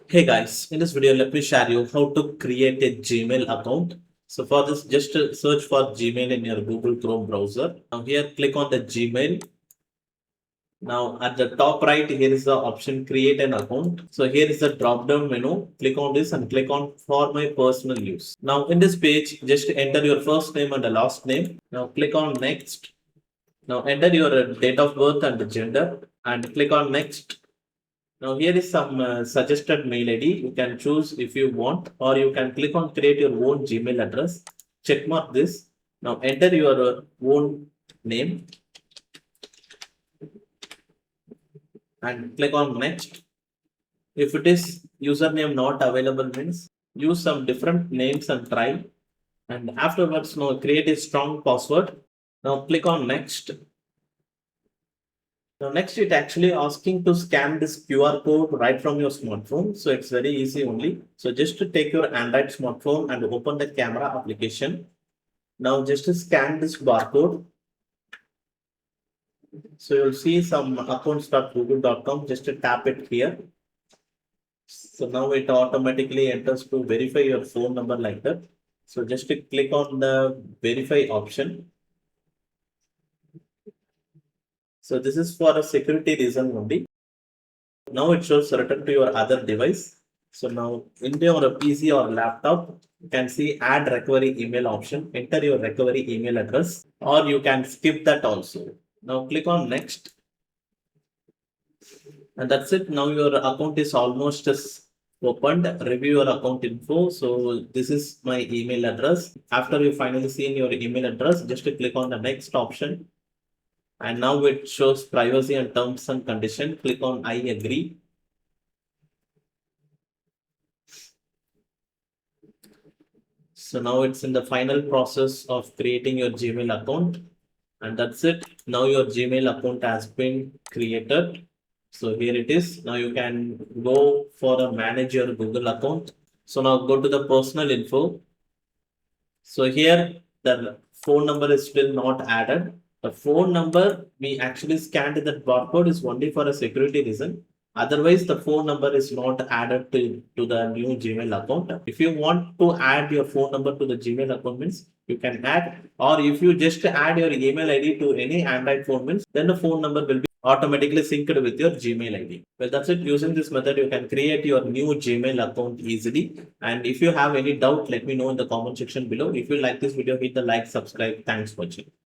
Hey guys, in this video, let me share you how to create a Gmail account. So for this, just search for Gmail in your Google Chrome browser. Now here, click on the Gmail. Now at the top right, here is the option create an account. So here is the drop down menu. Click on this and click on for my personal use. Now in this page, just enter your first name and the last name. Now click on next. Now enter your date of birth and gender and click on next. Now here is some suggested mail ID. You can choose if you want, or you can click on create your own Gmail address. Check mark this. Now enter your own name and click on next. If it is username not available means use some different names and try. And afterwards, now create a strong password. Now click on next. Now next it actually asking to scan this QR code right from your smartphone. So it's very easy only. So just to take your Android smartphone and open the camera application. Now just to scan this barcode. So you'll see some accounts.google.com. Just to tap it here. So now it automatically enters to verify your phone number like that. So just to click on the verify option. So this is for a security reason only. Now it shows return to your other device. So now in your PC or laptop, you can see add recovery email option. Enter your recovery email address, or you can skip that also. Now click on next. And that's it. Now your account is almost opened. Review your account info. So this is my email address. After you finally see your email address, just click on the next option. And now it shows privacy and terms and condition. Click on I agree. So now it's in the final process of creating your Gmail account. And that's it. Now your Gmail account has been created. So here it is. Now you can go for a manage your Google account. So now go to the personal info. So here the phone number is still not added. The phone number we actually scanned that barcode is only for a security reason. Otherwise, the phone number is not added to the new Gmail account. If you want to add your phone number to the Gmail account means you can add, or if you just add your email ID to any Android phone means then the phone number will be automatically synced with your Gmail ID. Well, that's it. Using this method, you can create your new Gmail account easily. And if you have any doubt, let me know in the comment section below. If you like this video, hit the like, subscribe. Thanks for watching.